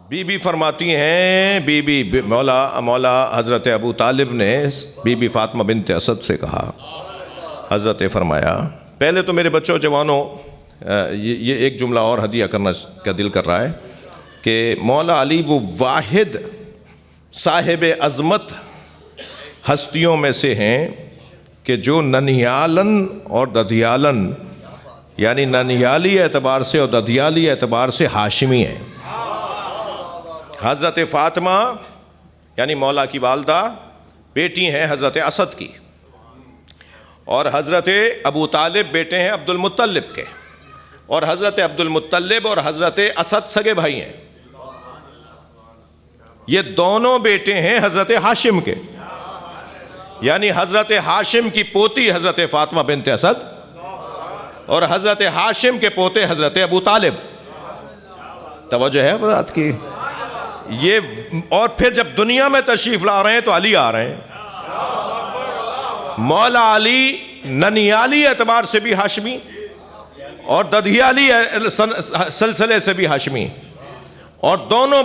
Be be فرماتی ہیں، مولا حضرت ابو طالب نے بی بی فاطمہ بنت اسد سے کہا، حضرت فرمایا پہلے تو میرے بچوں جوانوں یہ ایک جملہ اور ہدیہ کرنا کا دل کر رہا ہے کہ مولا علی وہ واحد صاحب عظمت ہستیوں میں سے ہیں کہ جو ننیالن اور ددیالن یعنی ننیالی اعتبار سے اور ددیالی اعتبار سے ہاشمی ہیں۔ حضرت فاطمہ یعنی مولا کی والدہ بیٹی ہیں حضرت اسد کی، اور حضرت ابو طالب بیٹے ہیں عبد المطلب کے، اور حضرت عبد المطلب اور حضرت اسد سگے بھائی ہیں۔ یہ دونوں بیٹے ہیں حضرت ہاشم کے، یعنی حضرت ہاشم کی پوتی حضرت فاطمہ بنت اسد اور حضرت ہاشم کے پوتے حضرت ابو طالب۔ توجہ ہے بات کی؟ یہ اور پھر جب دنیا میں تشریف لا رہے ہیں تو علی آ رہے ہیں۔ مولا علی ننیالی اعتبار سے بھی ہاشمی اور ددیالی سلسلے سے بھی ہاشمی، اور دونوں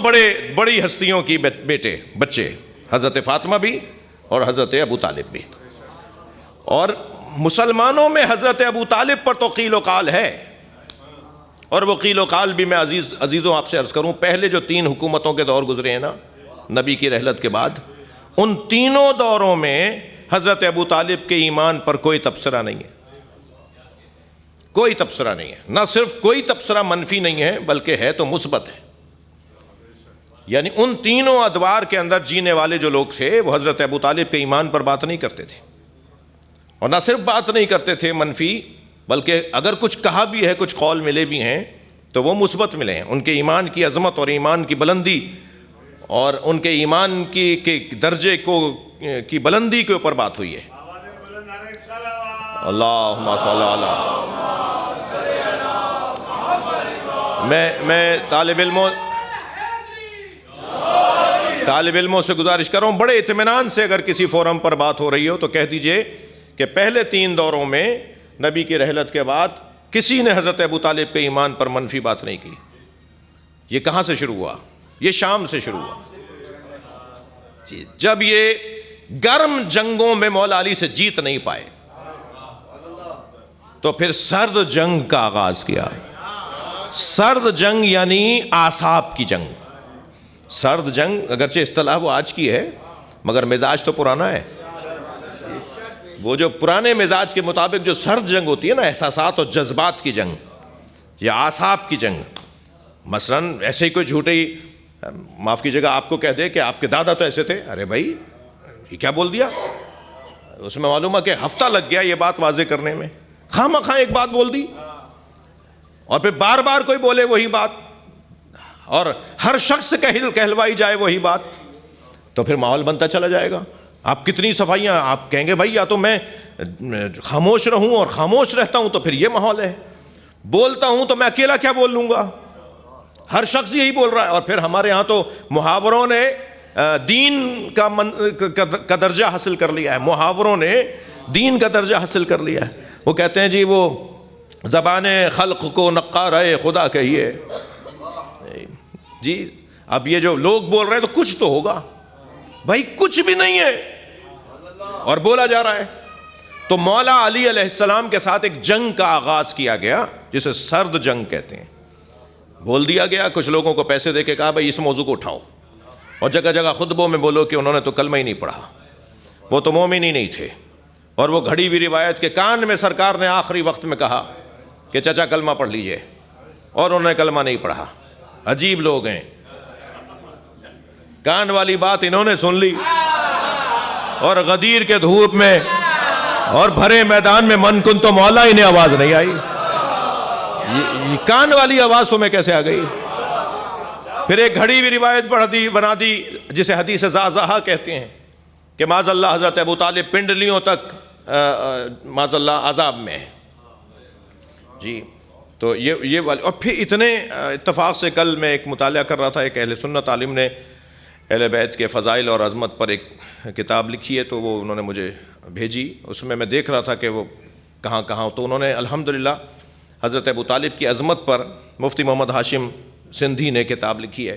بڑی ہستیوں کی بچے حضرت فاطمہ بھی اور حضرت ابو طالب بھی۔ اور مسلمانوں میں حضرت ابو طالب پر تو قیل و قال ہے، اور وہ قیل و قال بھی میں عزیزوں آپ سے عرض کروں، پہلے جو 3 حکومتوں کے دور گزرے ہیں نا نبی کی رحلت کے بعد، ان تینوں دوروں میں حضرت ابو طالب کے ایمان پر کوئی تبصرہ نہیں ہے، کوئی تبصرہ نہیں ہے۔ نہ صرف کوئی تبصرہ منفی نہیں ہے بلکہ ہے تو مثبت ہے۔ یعنی ان تینوں ادوار کے اندر جینے والے جو لوگ تھے وہ حضرت ابو طالب کے ایمان پر بات نہیں کرتے تھے، اور نہ صرف بات نہیں کرتے تھے منفی، بلکہ اگر کچھ کہا بھی ہے، کچھ قول ملے بھی ہیں تو وہ مثبت ملے ہیں۔ ان کے ایمان کی عظمت اور ایمان کی بلندی اور ان کے ایمان کے درجے کی بلندی کے اوپر بات ہوئی ہے۔ اللہم صلی اللہ۔ میں طالب علموں سے گزارش کر رہا ہوں، بڑے اطمینان سے اگر کسی فورم پر بات ہو رہی ہو تو کہہ دیجئے کہ پہلے 3 دوروں میں نبی کی رحلت کے بعد کسی نے حضرت ابو طالب کے ایمان پر منفی بات نہیں کی۔ یہ کہاں سے شروع ہوا؟ یہ شام سے شروع ہوا۔ جب یہ گرم جنگوں میں مولا علی سے جیت نہیں پائے تو پھر سرد جنگ کا آغاز کیا۔ سرد جنگ یعنی اعصاب کی جنگ۔ سرد جنگ اگرچہ اصطلاح وہ آج کی ہے مگر مزاج تو پرانا ہے۔ وہ جو پرانے مزاج کے مطابق جو سرد جنگ ہوتی ہے نا، احساسات اور جذبات کی جنگ یا اعصاب کی جنگ، مثلاً ایسے ہی کوئی جھوٹے ہی معاف کیجیے گا آپ کو کہہ دے کہ آپ کے دادا تو ایسے تھے، ارے بھائی یہ کیا بول دیا، اس میں معلوم ہے کہ ہفتہ لگ گیا یہ بات واضح کرنے میں، خواہ مخواہ ایک بات بول دی اور پھر بار بار کوئی بولے وہی بات اور ہر شخص سے کہلوائی جائے وہی بات، تو پھر ماحول بنتا چلا جائے گا۔ آپ کتنی صفائیاں، آپ کہیں گے بھائی یا تو میں خاموش رہوں اور خاموش رہتا ہوں تو پھر یہ ماحول ہے، بولتا ہوں تو میں اکیلا کیا بول لوں گا، ہر شخص یہی بول رہا ہے۔ اور پھر ہمارے ہاں تو محاوروں نے دین کا درجہ حاصل کر لیا ہے، محاوروں نے دین کا درجہ حاصل کر لیا ہے۔ وہ کہتے ہیں جی وہ زبان خلق کو نقارۂ خدا کہیے۔ جی اب یہ جو لوگ بول رہے ہیں تو کچھ تو ہوگا، بھائی کچھ بھی نہیں ہے اور بولا جا رہا ہے۔ تو مولا علی علیہ السلام کے ساتھ ایک جنگ کا آغاز کیا گیا جسے سرد جنگ کہتے ہیں۔ بول دیا گیا، کچھ لوگوں کو پیسے دے کے کہا بھائی اس موضوع کو اٹھاؤ، اور جگہ جگہ خطبوں میں بولو کہ انہوں نے تو کلمہ ہی نہیں پڑھا، وہ تو مومن ہی نہیں تھے۔ اور وہ گھڑی ہوئی روایت کے کان میں سرکار نے آخری وقت میں کہا کہ چچا کلمہ پڑھ لیجئے، اور انہوں نے کلمہ نہیں پڑھا۔ عجیب لوگ ہیں، کان والی بات انہوں نے سن لی اور غدیر کے دھوپ میں اور بھرے میدان میں من کن تو مولا انہیں آواز نہیں آئی۔ یہ کان والی آواز تمہیں کیسے آ گئی؟ پھر ایک گھڑی ہوئی روایت بنا دی جسے حدیث زازہ کہتے ہیں کہ معاذ اللہ حضرت ابو طالب پنڈلیوں تک معاذ اللہ عذاب میں ہے۔ جی تو یہ والی، اور پھر اتنے اتفاق سے کل میں ایک مطالعہ کر رہا تھا، ایک اہل سنت عالم نے اہل بیت کے فضائل اور عظمت پر ایک کتاب لکھی ہے، تو وہ انہوں نے مجھے بھیجی، اس میں دیکھ رہا تھا کہ وہ کہاں تو انہوں نے الحمدللہ حضرت ابو طالب کی عظمت پر مفتی محمد ہاشم سندھی نے کتاب لکھی ہے،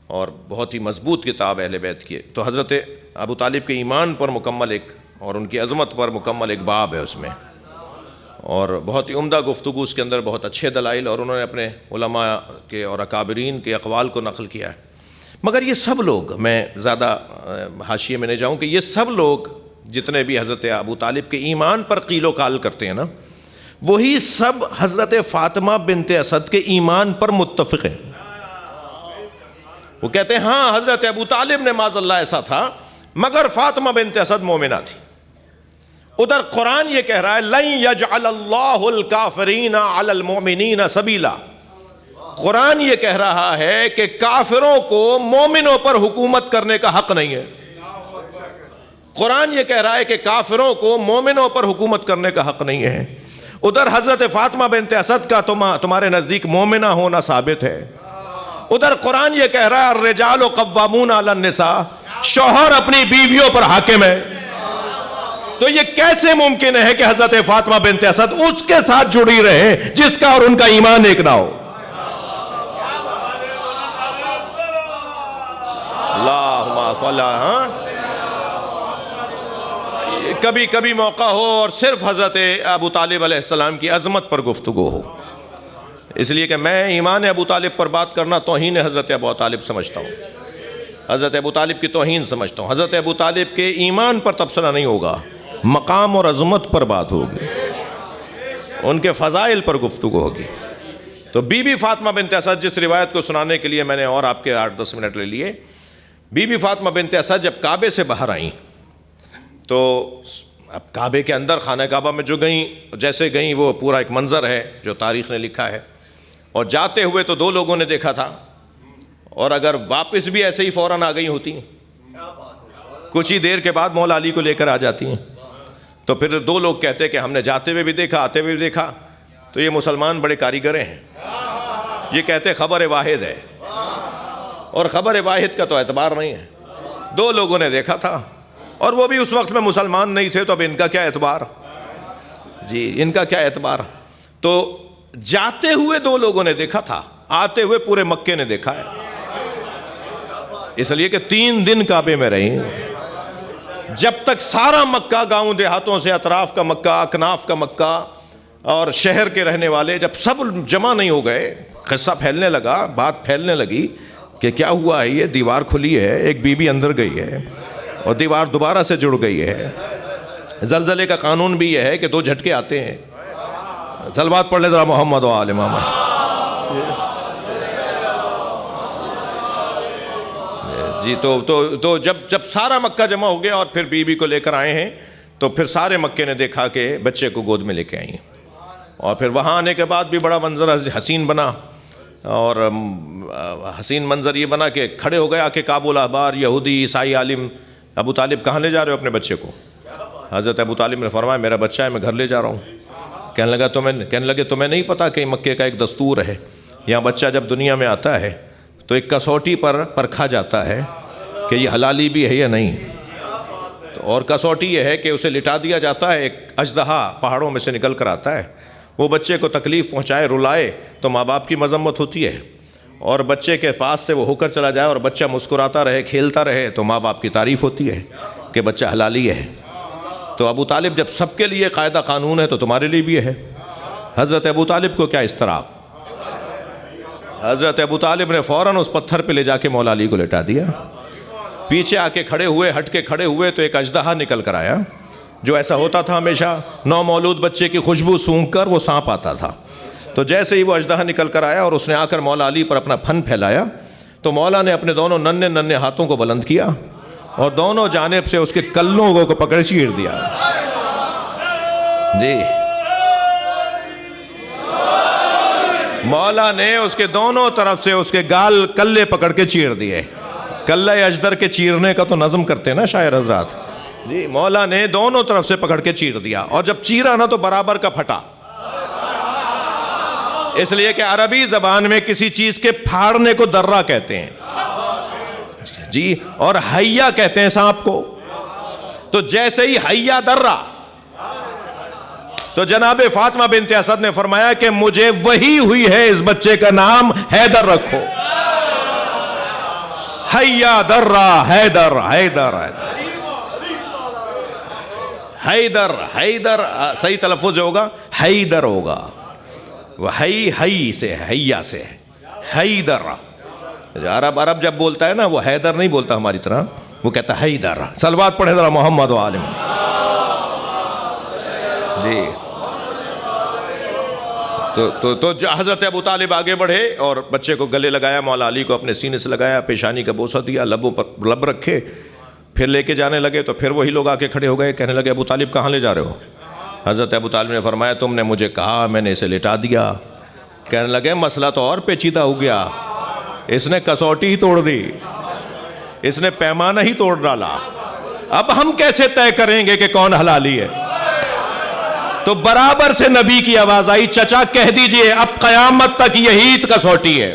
اور بہت ہی مضبوط کتاب اہل بیت کی. تو حضرت ابو طالب کے ایمان پر مکمل ایک اور ان کی عظمت پر مکمل ایک باب ہے اس میں, اور بہت ہی عمدہ گفتگو اس کے اندر, بہت اچھے دلائل, اور انہوں نے اپنے علماء کے اور اکابرین کے اقوال کو نقل کیا ہے. مگر یہ سب لوگ, میں زیادہ حاشیے میں نہیں جاؤں, کہ یہ سب لوگ جتنے بھی حضرت ابو طالب کے ایمان پر قیل و قال کرتے ہیں نا, وہی سب حضرت فاطمہ بنت اسد کے ایمان پر متفق ہیں. وہ کہتے ہیں ہاں حضرت ابو طالب نے معاذ اللہ ایسا تھا, مگر فاطمہ بنت اسد مومنہ تھی. ادھر قرآن یہ کہہ رہا ہے لن یجعل اللہ الکافرین علی المؤمنین سبیلا. قرآن یہ کہہ رہا ہے کہ کافروں کو مومنوں پر حکومت کرنے کا حق نہیں ہے. قرآن یہ کہہ رہا ہے کہ کافروں کو مومنوں پر حکومت کرنے کا حق نہیں ہے. ادھر حضرت فاطمہ بنت اسد کا تمہارے نزدیک مومنہ ہونا ثابت ہے. ادھر قرآن یہ کہہ رہا ہے الرجال قوامون علی النساء, شوہر اپنی بیویوں پر حاکم ہے. تو یہ کیسے ممکن ہے کہ حضرت فاطمہ بنت اسد اس کے ساتھ جڑی رہے جس کا اور ان کا ایمان ایک نہ ہو؟ اللہم صلی. کبھی کبھی موقع ہو اور صرف حضرت ابو طالب علیہ السلام کی عظمت پر گفتگو ہو, اس لیے کہ میں ایمان ابو طالب پر بات کرنا توہین حضرت ابو طالب سمجھتا ہوں, حضرت ابو طالب کی توہین سمجھتا ہوں. حضرت ابو طالب کے ایمان پر تبصرہ نہیں ہوگا, مقام اور عظمت پر بات ہوگی, ان کے فضائل پر گفتگو ہوگی. تو بی بی فاطمہ بنت اسد, جس روایت کو سنانے کے لیے میں نے اور آپ کے 8-10 منٹ لے لیے, بی بی فاطمہ بنت اسد جب کعبے سے باہر آئیں تو اب کعبے کے اندر خانہ کعبہ میں جو گئیں, جیسے گئیں وہ پورا ایک منظر ہے جو تاریخ نے لکھا ہے, اور جاتے ہوئے تو 2 لوگوں نے دیکھا تھا, اور اگر واپس بھی ایسے ہی فوراً آ گئی ہوتی ہیں, کچھ ہی دیر کے بعد مولا علی کو لے کر آ جاتی ہیں, تو پھر 2 لوگ کہتے کہ ہم نے جاتے ہوئے بھی دیکھا, آتے ہوئے بھی دیکھا. تو یہ مسلمان بڑے کاریگر ہیں, یہ کہتے خبر واحد ہے, اور خبر واحد کا تو اعتبار نہیں ہے. 2 لوگوں نے دیکھا تھا, اور وہ بھی اس وقت میں مسلمان نہیں تھے, تو اب ان کا کیا اعتبار؟ جی ان کا کیا اعتبار؟ تو جاتے ہوئے 2 لوگوں نے دیکھا تھا, آتے ہوئے پورے مکے نے دیکھا ہے, اس لیے کہ 3 دن کعبے میں رہی. جب تک سارا مکہ, گاؤں دیہاتوں سے اطراف کا مکہ, اکناف کا مکہ اور شہر کے رہنے والے جب سب جمع نہیں ہو گئے, قصہ پھیلنے لگا, بات پھیلنے لگی کہ کیا ہوا ہے, یہ دیوار کھلی ہے, ایک بی بی اندر گئی ہے اور دیوار دوبارہ سے جڑ گئی ہے. زلزلے کا قانون بھی یہ ہے کہ 2 جھٹکے آتے ہیں. صلوات پڑھ لے ذرا محمد و آل محمد. جی تو جب سارا مکہ جمع ہو گیا اور پھر بی بی کو لے کر آئے ہیں, تو پھر سارے مکے نے دیکھا کہ بچے کو گود میں لے کے آئی ہیں. اور پھر وہاں آنے کے بعد بھی بڑا منظر حسین بنا, اور حسین منظر یہ بنا کہ کھڑے ہو گیا کہ کابل احبار, یہودی, عیسائی عالم, ابو طالب کہاں لے جا رہے ہو اپنے بچے کو؟ حضرت ابو طالب نے فرمایا میرا بچہ ہے, میں گھر لے جا رہا ہوں. کہنے لگے تمہیں نہیں پتا کہ مکے کا ایک دستور ہے, یہاں بچہ جب دنیا میں آتا ہے تو ایک کسوٹی پر پرکھا جاتا ہے کہ یہ حلالی بھی ہے یا نہیں, اور کسوٹی یہ ہے کہ اسے لٹا دیا جاتا ہے, ایک اژدہا پہاڑوں میں سے نکل کر آتا ہے, وہ بچے کو تکلیف پہنچائے, رلائے تو ماں باپ کی مذمت ہوتی ہے, اور بچے کے پاس سے وہ ہو کر چلا جائے اور بچہ مسکراتا رہے, کھیلتا رہے تو ماں باپ کی تعریف ہوتی ہے کہ بچہ حلالی ہے. تو ابو طالب جب سب کے لیے قاعدہ قانون ہے تو تمہارے لیے بھی ہے. حضرت ابو طالب کو کیا اضطراب, حضرت ابو طالب نے فوراً اس پتھر پہ لے جا کے مولا علی کو لٹا دیا. پیچھے آ کے کھڑے ہوئے, ہٹ کے کھڑے ہوئے تو ایک اژدہا نکل کر آیا, جو ایسا ہوتا تھا ہمیشہ, نومولود بچے کی خوشبو سونگھ کر وہ سانپ آتا تھا. تو جیسے ہی وہ اژدہا نکل کر آیا اور اس نے آ کر مولا علی پر اپنا پھن پھیلایا, تو مولا نے اپنے دونوں ننھے ہاتھوں کو بلند کیا اور دونوں جانب سے اس کے کلوں کو پکڑ چیر دیا. جی مولا نے اس کے دونوں طرف سے اس کے گال کلے پکڑ کے چیر دیے. کلہ اجدر کے چیرنے کا تو نظم کرتے ہیں نا شاعر حضرات. جی مولا نے دونوں طرف سے پکڑ کے چیر دیا, اور جب چیرا نا تو برابر کا پھٹا, اس لیے کہ عربی زبان میں کسی چیز کے پھاڑنے کو درہ کہتے ہیں جی, اور حیا کہتے ہیں سانپ کو. تو جیسے ہی حیا درہ, تو جناب فاطمہ بنت اسد نے فرمایا کہ مجھے وہی ہوئی ہے, اس بچے کا نام حیدر رکھو. حیا درہ حیدر حیدر حیدر حیدر صحیح تلفظ ہوگا حیدر ہوگا، وہ ہی سے حیا سے حیدر. عرب جب بولتا ہے نا وہ حیدر نہیں بولتا ہماری طرح، وہ کہتا ہے حیدر. صلوات پڑھیں ذرا محمد و آل محمد. جی تو حضرت ابو طالب آگے بڑھے اور بچے کو گلے لگایا، مولا علی کو اپنے سینے سے لگایا، پیشانی کا بوسہ دیا، لبوں پر لب رکھے، پھر لے کے جانے لگے تو پھر وہی لوگ آ کے کھڑے ہو گئے، کہنے لگے ابو طالب کہاں لے جا رہے ہو؟ حضرت ابو طالب نے فرمایا تم نے مجھے کہا، میں نے اسے لٹا دیا. کہنے لگے مسئلہ تو اور پیچیدہ ہو گیا، اس نے کسوٹی ہی توڑ دی، اس نے پیمانہ ہی توڑ ڈالا، اب ہم کیسے طے کریں گے کہ کون حلالی ہے؟ تو برابر سے نبی کی آواز آئی، چچا کہہ دیجئے اب قیامت تک یہی کسوٹی ہے،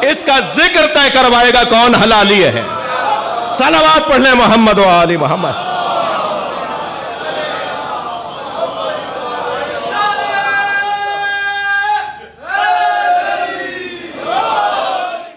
اس کا ذکر طے کروائے گا کون حلالی ہے. صلوات پڑھ لیں محمد و آل محمد.